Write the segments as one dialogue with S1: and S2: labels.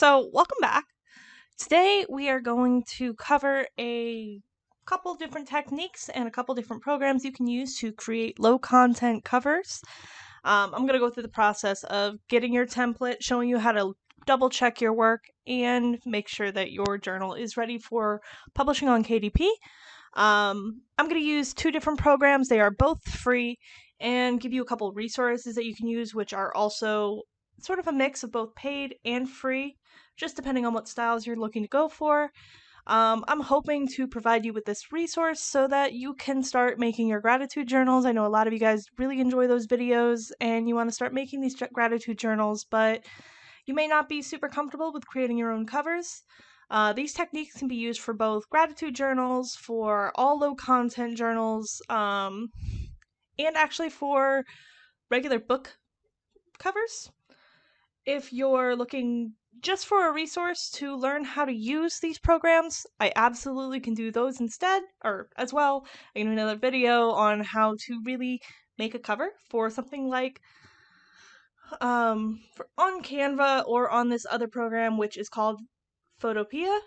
S1: So welcome back. Today we are going to cover a couple different techniques and a couple different programs you can use to create low content covers. I'm going to go through the process of getting your template, showing you how to double check your work, and make sure that your journal is ready for publishing on KDP. I'm going to use two different programs. They are both free and give you a couple resources that you can use, which are also sort of a mix of both paid and free, just depending on what styles you're looking to go for. I'm hoping to provide you with this resource so that you can start making your gratitude journals. I know a lot of you guys really enjoy those videos and you want to start making these gratitude journals, but you may not be super comfortable with creating your own covers. These techniques can be used for both gratitude journals, for all low content journals, and actually for regular book covers. If you're looking just for a resource to learn how to use these programs, I absolutely can do those instead, or as well. I can do another video on how to really make a cover for something like on Canva or on this other program, which is called Photopea.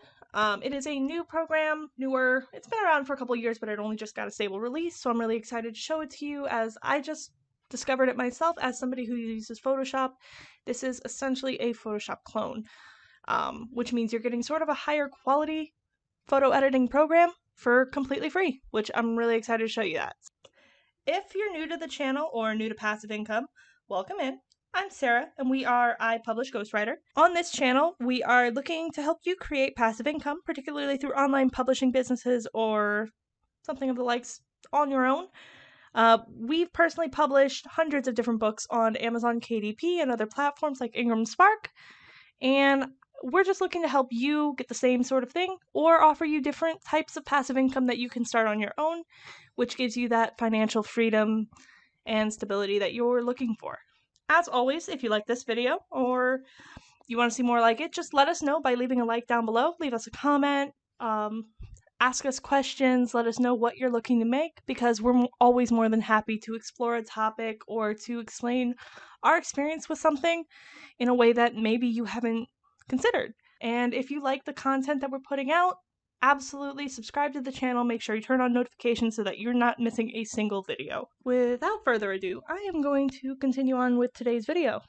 S1: It is a new program, newer. It's been around for a couple years, but it only just got a stable release, so I'm really excited to show it to you as I just discovered it myself as somebody who uses Photoshop. This is essentially a Photoshop clone, which means you're getting sort of a higher quality photo editing program for completely free, which I'm really excited to show you that. If you're new to the channel or new to passive income, welcome in. I'm Sarah, and we are I Publish Ghostwriter. On this channel, we are looking to help you create passive income, particularly through online publishing businesses or something of the likes on your own. We've personally published hundreds of different books on Amazon KDP and other platforms like Ingram Spark, and we're just looking to help you get the same sort of thing or offer you different types of passive income that you can start on your own, which gives you that financial freedom and stability that you're looking for. As always, if you like this video or you want to see more like it, just let us know by leaving a like down below, leave us a comment, ask us questions, let us know what you're looking to make, because we're always more than happy to explore a topic or to explain our experience with something in a way that maybe you haven't considered. And if you like the content that we're putting out, absolutely subscribe to the channel, make sure you turn on notifications so that you're not missing a single video. Without further ado, I am going to continue on with today's video.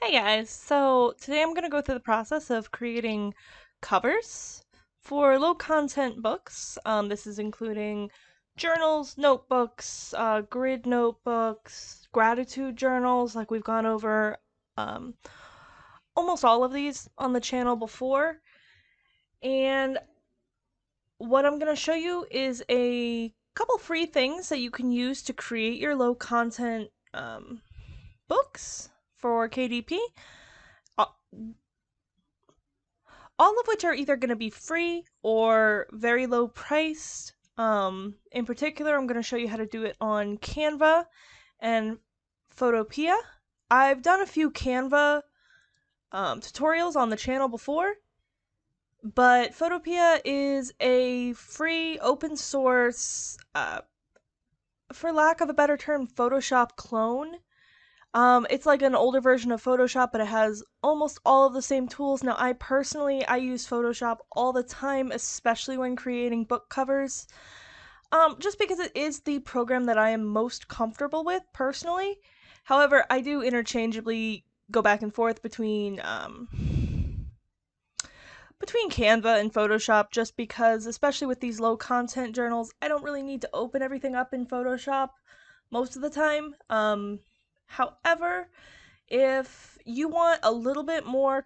S1: Hey guys, so today I'm going to go through the process of creating covers for low content books. This is including journals, notebooks, grid notebooks, gratitude journals, like we've gone over almost all of these on the channel before. And what I'm going to show you is a couple free things that you can use to create your low content books for KDP. All of which are either going to be free or very low priced. In particular, I'm going to show you how to do it on Canva and Photopea. I've done a few Canva tutorials on the channel before, but Photopea is a free open source, for lack of a better term, Photoshop clone. It's like an older version of Photoshop, but it has almost all of the same tools. Now, I use Photoshop all the time, especially when creating book covers, just because it is the program that I am most comfortable with, personally. However, I do interchangeably go back and forth between Canva and Photoshop, just because, especially with these low content journals, I don't really need to open everything up in Photoshop most of the time. However, if you want a little bit more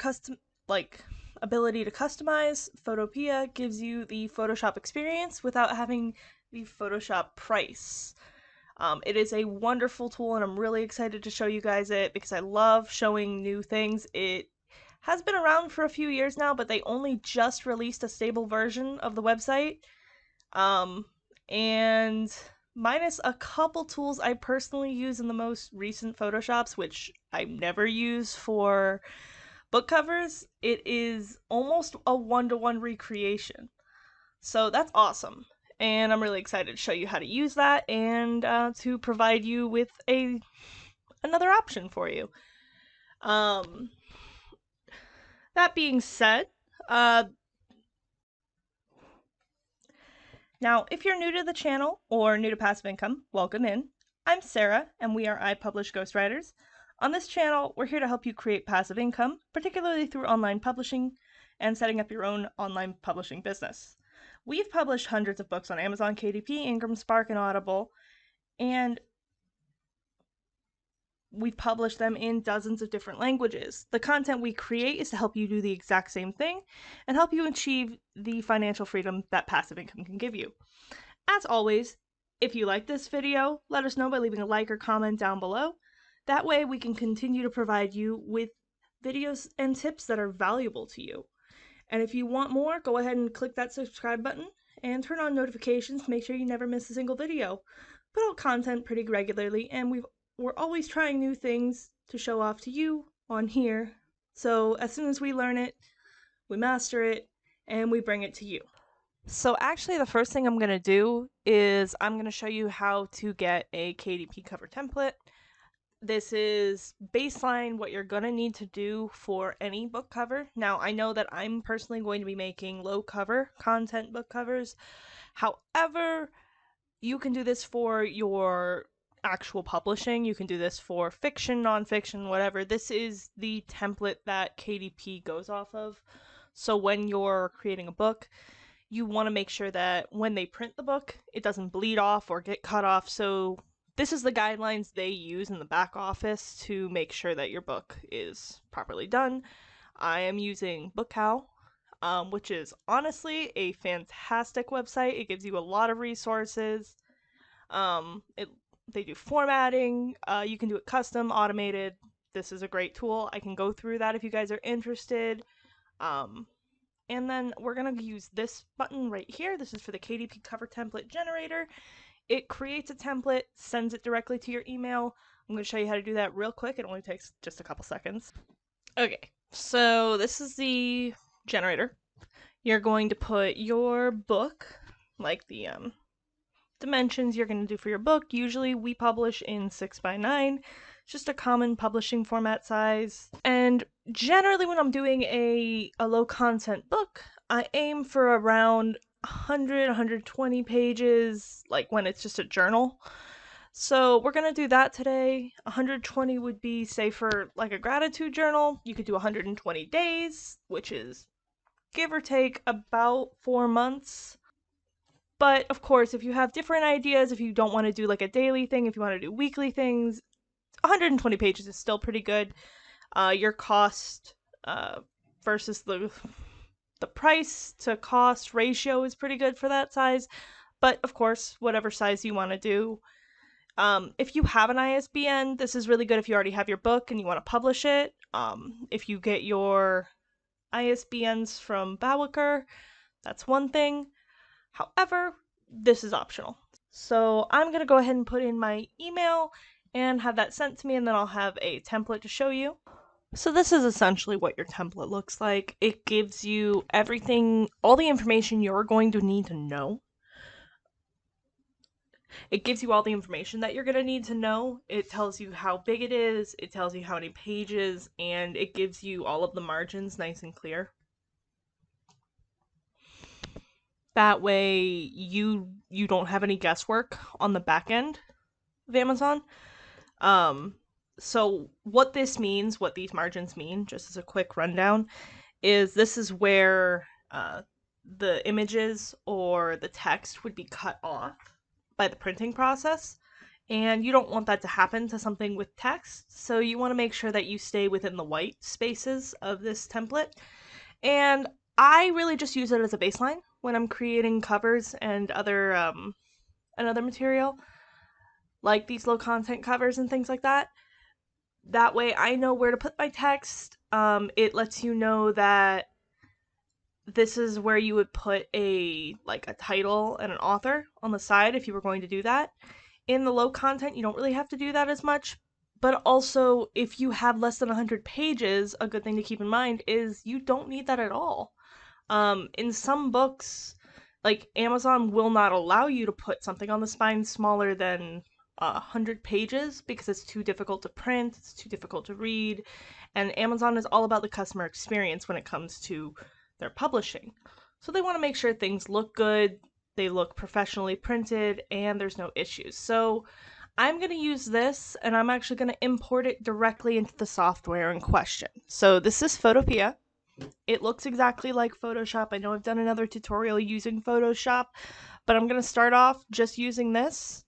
S1: ability to customize, Photopea gives you the Photoshop experience without having the Photoshop price. It is a wonderful tool, and I'm really excited to show you guys it because I love showing new things. It has been around for a few years now, but they only just released a stable version of the website. And minus a couple tools I personally use in the most recent Photoshops, which I never use for book covers, it is almost a one-to-one recreation. So that's awesome. And I'm really excited to show you how to use that and to provide you with another option for you. That being said, now if you're new to the channel or new to passive income, welcome in. I'm Sarah, and we are I Publish Ghostwriters. On this channel, we're here to help you create passive income, particularly through online publishing and setting up your own online publishing business. We've published hundreds of books on Amazon, KDP, Ingram, Spark, and Audible, and we've published them in dozens of different languages. The content we create is to help you do the exact same thing and help you achieve the financial freedom that passive income can give you. As always, if you like this video, let us know by leaving a like or comment down below. That way we can continue to provide you with videos and tips that are valuable to you. And if you want more, go ahead and click that subscribe button and turn on notifications to make sure you never miss a single video. Put out content pretty regularly, and we're always trying new things to show off to you on here. So as soon as we learn it, we master it, and we bring it to you. So actually the first thing I'm going to do is I'm going to show you how to get a KDP cover template. This is baseline what you're going to need to do for any book cover. Now I know that I'm personally going to be making low cover content book covers. However, you can do this for your actual publishing. You can do this for fiction, nonfiction, whatever. This is the template that KDP goes off of. So when you're creating a book, you want to make sure that when they print the book, it doesn't bleed off or get cut off. So this is the guidelines they use in the back office to make sure that your book is properly done. I am using BookCow, which is honestly a fantastic website. It gives you a lot of resources. They do formatting. You can do it custom, automated. This is a great tool. I can go through that if you guys are interested. And then we're going to use this button right here. This is for the KDP cover template generator. It creates a template, sends it directly to your email. I'm going to show you how to do that real quick. It only takes just a couple seconds. Okay, so this is the generator. You're going to put your book, like the dimensions you're going to do for your book. Usually we publish in 6x9. It's just a common publishing format size. And generally when I'm doing a low content book, I aim for around 100, 120 pages, like when it's just a journal. So we're going to do that today. 120 would be, say, for like a gratitude journal. You could do 120 days, which is give or take about 4 months. But of course, if you have different ideas, if you don't want to do like a daily thing, if you want to do weekly things, 120 pages is still pretty good. Your cost versus the price to cost ratio is pretty good for that size. But of course, whatever size you want to do. If you have an ISBN, this is really good if you already have your book and you want to publish it. If you get your ISBNs from Bawicker, that's one thing. However, this is optional. So I'm going to go ahead and put in my email and have that sent to me, and then I'll have a template to show you. So this is essentially what your template looks like. It gives you everything, all the information you're going to need to know. It gives you all the information that you're going to need to know. It tells you how big it is, it tells you how many pages, and it gives you all of the margins nice and clear. That way you don't have any guesswork on the back end of Amazon. So what this means, what these margins mean, just as a quick rundown, is this is where the images or the text would be cut off by the printing process. And you don't want that to happen to something with text, so you want to make sure that you stay within the white spaces of this template. And I really just use it as a baseline when I'm creating covers and other material, like these low content covers and things like that. That way I know where to put my text. It lets you know that this is where you would put a title and an author on the side if you were going to do that. In the low content, you don't really have to do that as much. But also, if you have less than 100 pages, a good thing to keep in mind is you don't need that at all. In some books, like Amazon will not allow you to put something on the spine smaller than 100 pages because it's too difficult to print, it's too difficult to read, and Amazon is all about the customer experience when it comes to their publishing. So they want to make sure things look good, they look professionally printed, and there's no issues. So I'm going to use this, and I'm actually going to import it directly into the software in question. So this is Photopea. It looks exactly like Photoshop. I know I've done another tutorial using Photoshop, but I'm going to start off just using this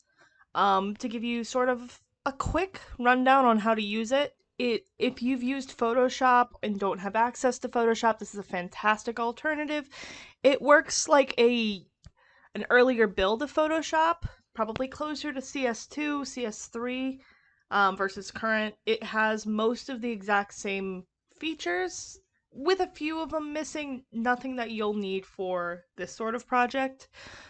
S1: to give you sort of a quick rundown on how to use it. If you've used Photoshop and don't have access to Photoshop, this is a fantastic alternative. It works like an earlier build of Photoshop, probably closer to CS2, CS3 versus current. It has most of the exact same features, with a few of them missing, nothing that you'll need for this sort of project.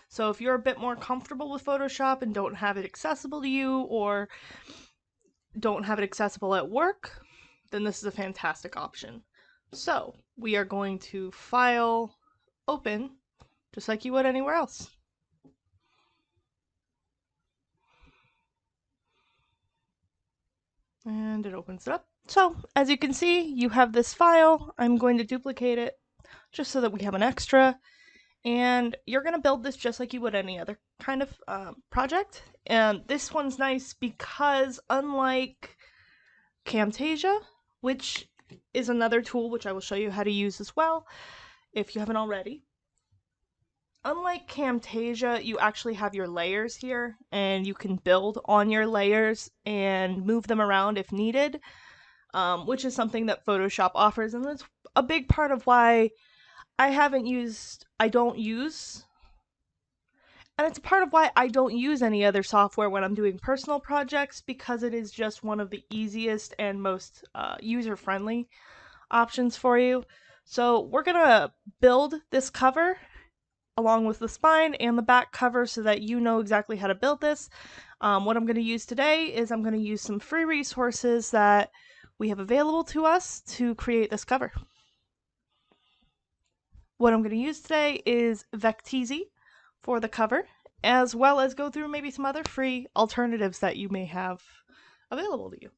S1: So if you're a bit more comfortable with Photoshop and don't have it accessible to you, or don't have it accessible at work, then this is a fantastic option. So we are going to File, Open, just like you would anywhere else. And it opens it up. So as you can see, you have this file. I'm going to duplicate it just so that we have an extra. And you're going to build this just like you would any other kind of project. And this one's nice because unlike Camtasia, which is another tool which I will show you how to use as well if you haven't already. Unlike Camtasia, you actually have your layers here, and you can build on your layers and move them around if needed, which is something that Photoshop offers, and that's a big part of why and it's a part of why I don't use any other software when I'm doing personal projects, because it is just one of the easiest and most user-friendly options for you. So we're gonna build this cover along with the spine and the back cover so that you know exactly how to build this. What I'm going to use today is I'm going to use some free resources that we have available to us to create this cover. What I'm going to use today is Vecteezy for the cover, as well as go through maybe some other free alternatives that you may have available to you.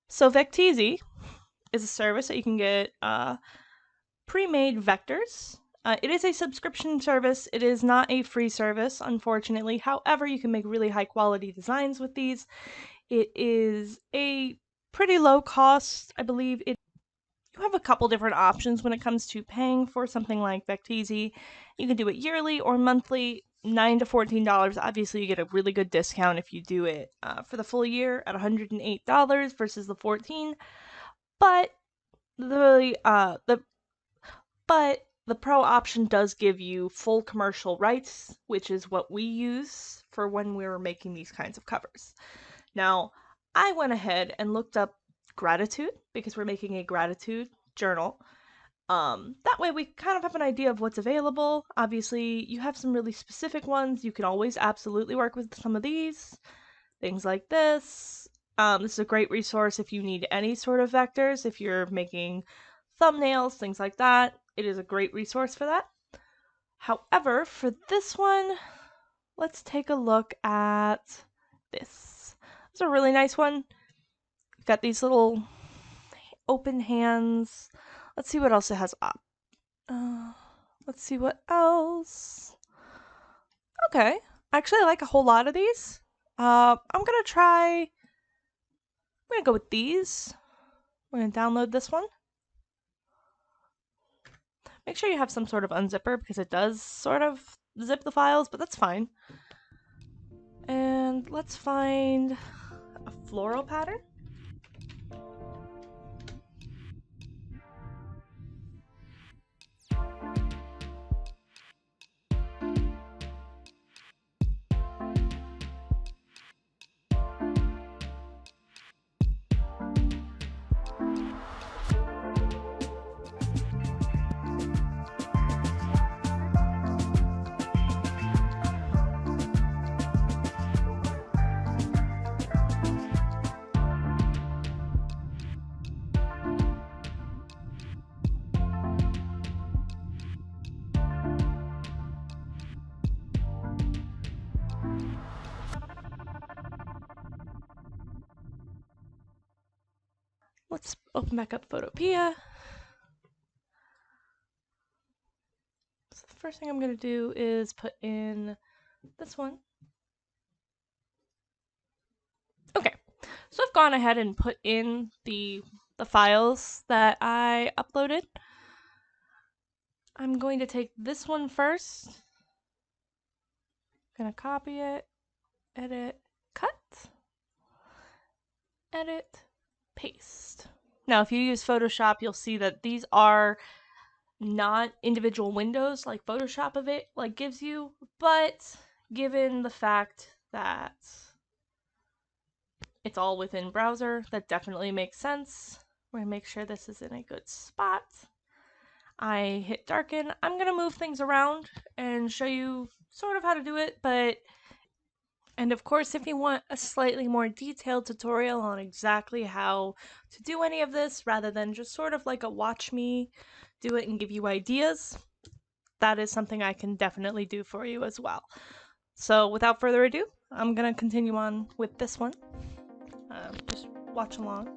S1: So Vecteezy is a service that you can get pre-made vectors. It is a subscription service. It is not a free service, unfortunately. However, you can make really high quality designs with these. It is a pretty low cost. I believe you have a couple different options when it comes to paying for something like Vecteezy. You can do it yearly or monthly, $9 to $14. Obviously, you get a really good discount if you do it for the full year at $108 versus the $14. But the pro option does give you full commercial rights, which is what we use for when we're making these kinds of covers. Now, I went ahead and looked up gratitude because we're making a gratitude journal. That way we kind of have an idea of what's available. Obviously, you have some really specific ones. You can always absolutely work with some of these. Things like this. This is a great resource if you need any sort of vectors, if you're making thumbnails, things like that. It is a great resource for that. However, for this one, let's take a look at this. It's a really nice one. You've got these little open hands. Let's see what else it has up. Let's see what else. Okay, actually I like a whole lot of these. I'm gonna go with these. We're gonna download this one. Make sure you have some sort of unzipper because it does sort of zip the files, but that's fine. And let's find a floral pattern. let's open back up Photopea. So the first thing I'm going to do is put in this one. Okay, so I've gone ahead and put in the files that I uploaded. I'm going to take this one first. I'm going to copy it, edit, cut, edit, paste. Now, if you use Photoshop, you'll see that these are not individual windows like Photoshop of it gives you, but given the fact that it's all within browser, that definitely makes sense. We're gonna make sure this is in a good spot. I hit darken. I'm gonna move things around and show you sort of how to do it, and of course, if you want a slightly more detailed tutorial on exactly how to do any of this, rather than just sort of like a watch me do it and give you ideas, that is something I can definitely do for you as well. So without further ado, I'm gonna continue on with this one. Just watch along.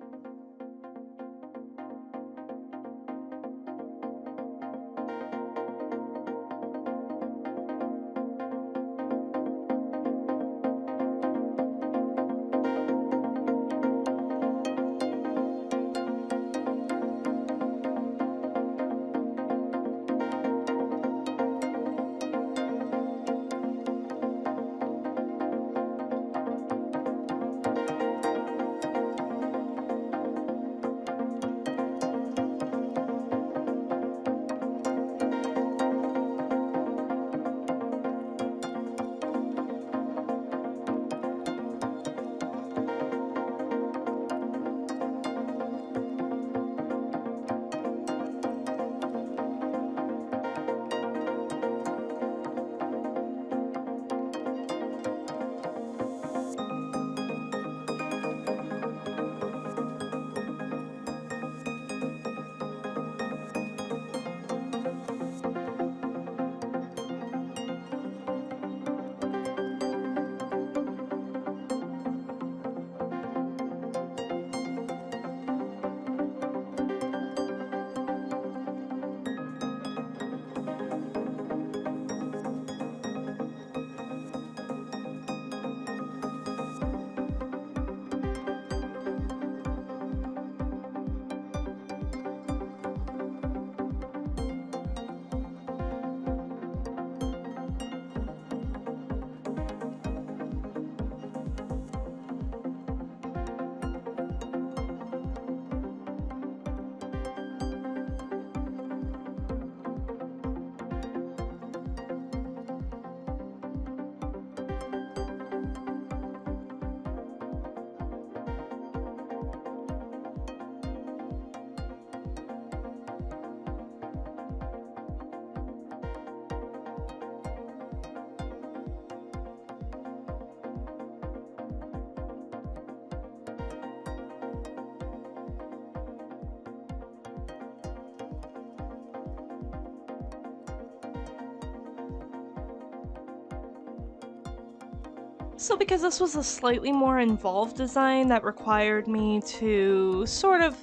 S1: So because this was a slightly more involved design that required me to sort of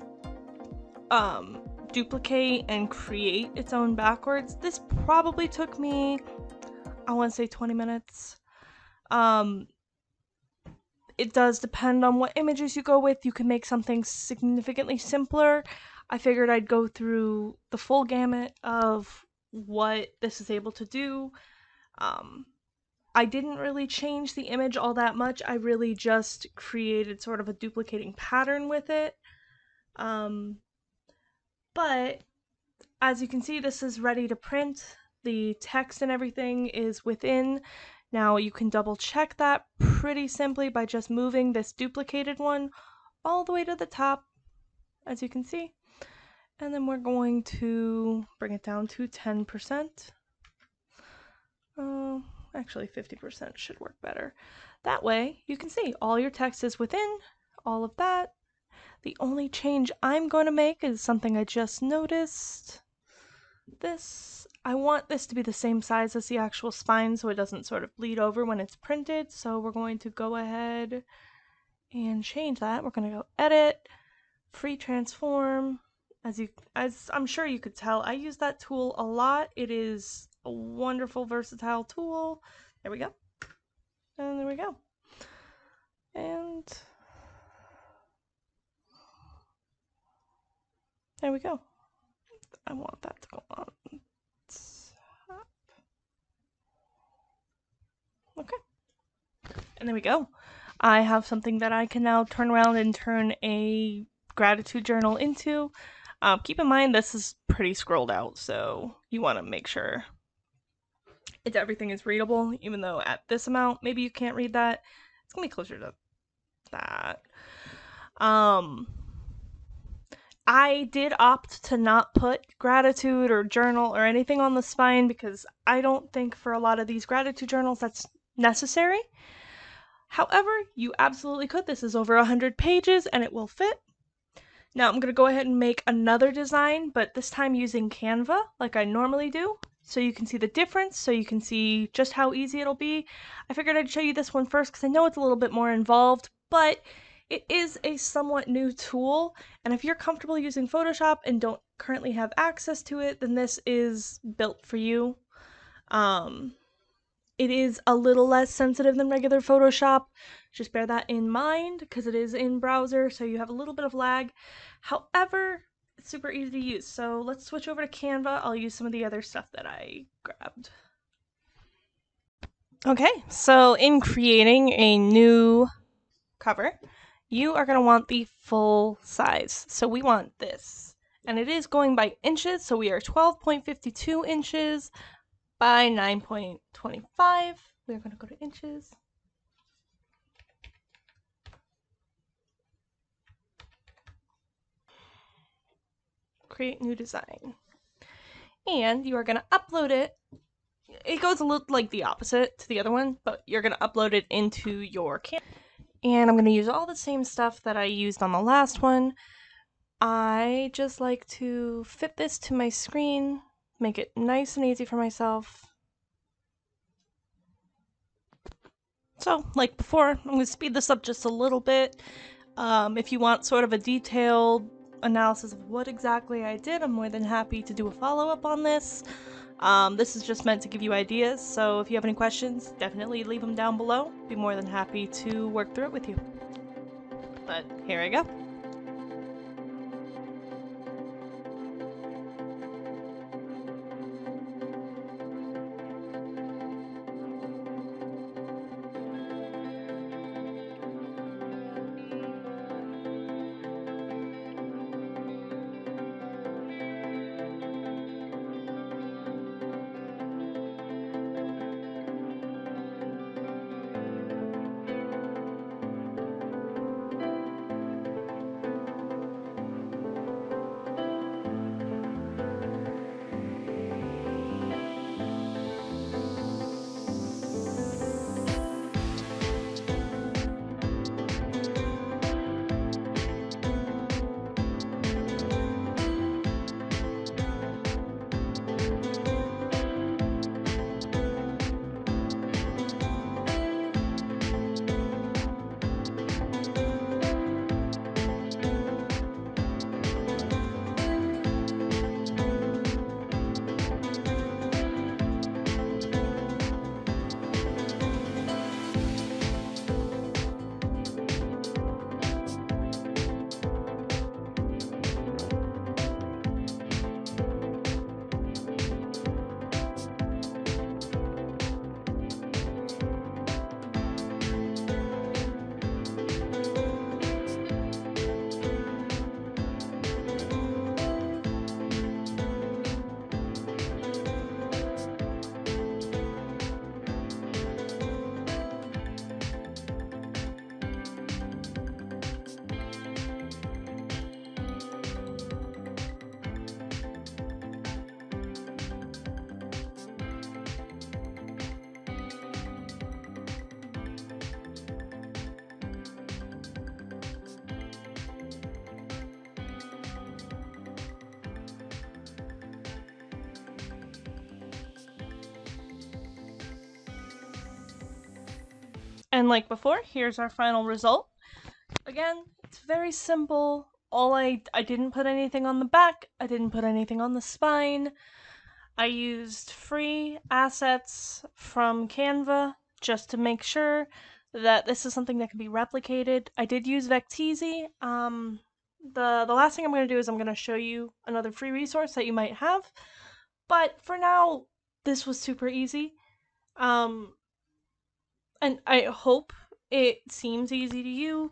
S1: duplicate and create its own backwards, this probably took me, I want to say 20 minutes. It does depend on what images you go with. You can make something significantly simpler. I figured I'd go through the full gamut of what this is able to do. I didn't really change the image all that much. I really just created sort of a duplicating pattern with it. But as you can see, this is ready to print. The text and everything is within. Now you can double check that pretty simply by just moving this duplicated one all the way to the top, as you can see. And then we're going to bring it down to 10%. Actually 50% should work better. That way you can see all your text is within, all of that. The only change I'm going to make is something I just noticed. I want this to be the same size as the actual spine so it doesn't sort of bleed over when it's printed. So we're going to go ahead and change that. We're going to go edit, free transform. As I'm sure you could tell, I use that tool a lot. It is a wonderful, versatile tool. There we go. And there we go. And there we go. I want that to go on top. Okay. And there we go. I have something that I can now turn around and turn a gratitude journal into. Keep in mind this is pretty scrolled out, so you want to make sure everything is readable, even though at this amount, maybe you can't read that. It's going to be closer to that. I did opt to not put gratitude or journal or anything on the spine because I don't think for a lot of these gratitude journals that's necessary. However, you absolutely could. This is over 100 pages and it will fit. Now I'm going to go ahead and make another design, but this time using Canva like I normally do, so you can see the difference, so you can see just how easy it'll be. I figured I'd show you this one first because I know it's a little bit more involved, but it is a somewhat new tool, and if you're comfortable using Photoshop and don't currently have access to it, then this is built for you. It is a little less sensitive than regular Photoshop. Just bear that in mind because it is in browser, so you have a little bit of lag. However, it's super easy to use. So let's switch over to Canva. I'll use some of the other stuff that I grabbed. Okay, so in creating a new cover, you are going to want the full size. So we want this. And it is going by inches, so we are 12.52 inches by 9.25. We're going to go to inches. Create new design. And you are going to upload it. It goes a little like the opposite to the other one, but you're going to upload it into your Canva. And I'm going to use all the same stuff that I used on the last one. I just like to fit this to my screen, make it nice and easy for myself. So, like before, I'm going to speed this up just a little bit. If you want sort of a detailed analysis of what exactly I did, I'm more than happy to do a follow-up on this. This is just meant to give you ideas, so if you have any questions, definitely leave them down below. Be more than happy to work through it with you. But here I go. And like before, here's our final result. Again, it's very simple. I didn't put anything on the back, I didn't put anything on the spine. I used free assets from Canva just to make sure that this is something that can be replicated. I did use Vecteezy. The last thing I'm going to do is I'm going to show you another free resource that you might have. But for now, this was super easy. And I hope it seems easy to you.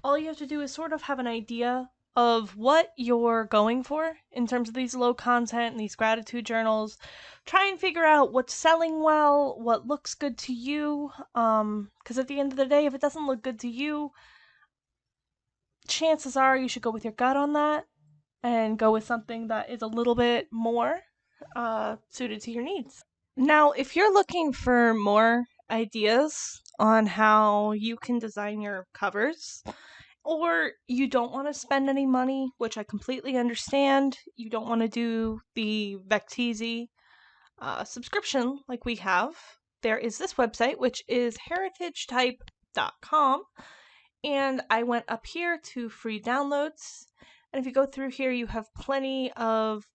S1: All you have to do is sort of have an idea of what you're going for in terms of these low content and these gratitude journals. Try and figure out what's selling well, what looks good to you. Because at the end of the day, if it doesn't look good to you, chances are you should go with your gut on that and go with something that is a little bit more suited to your needs. Now, if you're looking for more ideas on how you can design your covers, or you don't want to spend any money, which I completely understand, you don't want to do the Vecteezy subscription like we have, there is this website, which is heritagetype.com, and I went up here to free downloads, and if you go through here, you have plenty of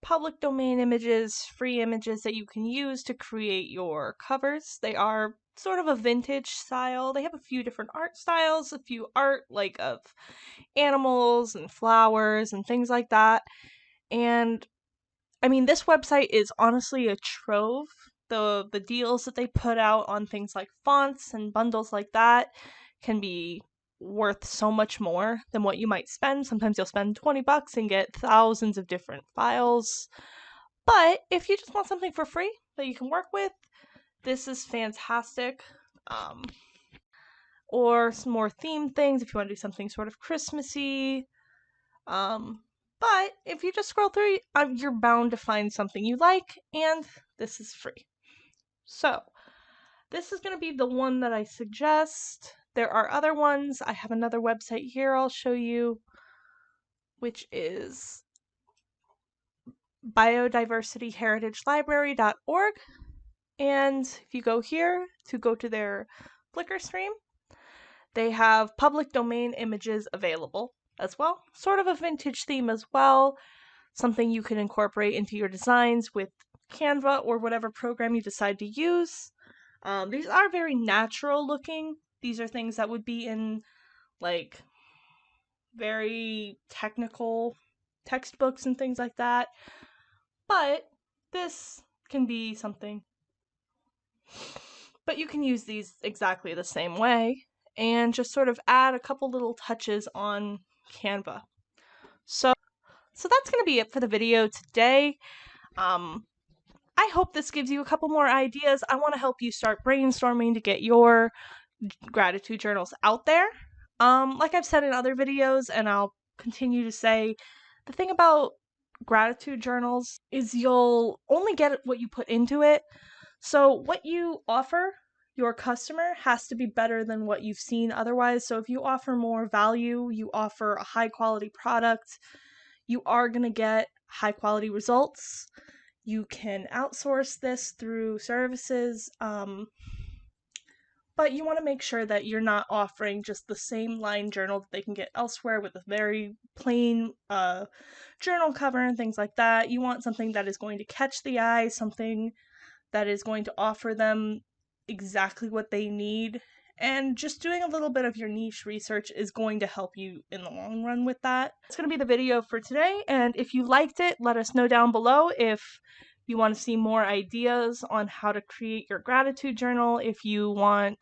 S1: public domain images, free images that you can use to create your covers. They are sort of a vintage style. They have a few different art styles, a few art like of animals and flowers and things like that. And I mean, this website is honestly a trove. The deals that they put out on things like fonts and bundles like that can be worth so much more than what you might spend. Sometimes you'll spend $20 and get thousands of different files. But if you just want something for free that you can work with, this is fantastic. Or some more themed things if you want to do something sort of Christmassy. But if you just scroll through, you're bound to find something you like, and this is free. So, this is going to be the one that I suggest. There are other ones. I have another website here I'll show you, which is biodiversityheritagelibrary.org. And if you go here to go to their Flickr stream, they have public domain images available as well. Sort of a vintage theme as well. Something you can incorporate into your designs with Canva or whatever program you decide to use. These are very natural looking. These are things that would be in like very technical textbooks and things like that. But this can be something. But you can use these exactly the same way and just sort of add a couple little touches on Canva. So that's going to be it for the video today. I hope this gives you a couple more ideas. I want to help you start brainstorming to get your gratitude journals out there. Like I've said in other videos, and I'll continue to say, the thing about gratitude journals is you'll only get what you put into it. So what you offer your customer has to be better than what you've seen otherwise. So if you offer more value, you offer a high quality product, you are going to get high quality results. You can outsource this through services, but you want to make sure that you're not offering just the same line journal that they can get elsewhere with a very plain journal cover and things like that. You want something that is going to catch the eye, something that is going to offer them exactly what they need. And just doing a little bit of your niche research is going to help you in the long run with that. That's going to be the video for today, and if you liked it, let us know down below if you want to see more ideas on how to create your gratitude journal. If you want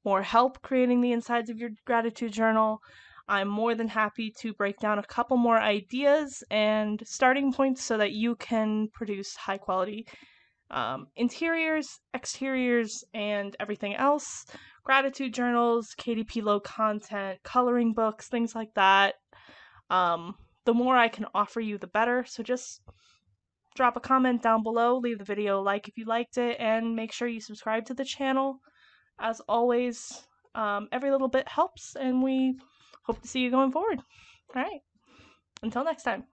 S1: more help creating the insides of your gratitude journal, I'm more than happy to break down a couple more ideas and starting points so that you can produce high quality interiors, exteriors, and everything else. Gratitude journals, KDP low content, coloring books, things like that. The more I can offer you, the better. So just drop a comment down below, leave the video a like if you liked it, and make sure you subscribe to the channel. As always, every little bit helps, and we hope to see you going forward. All right, until next time.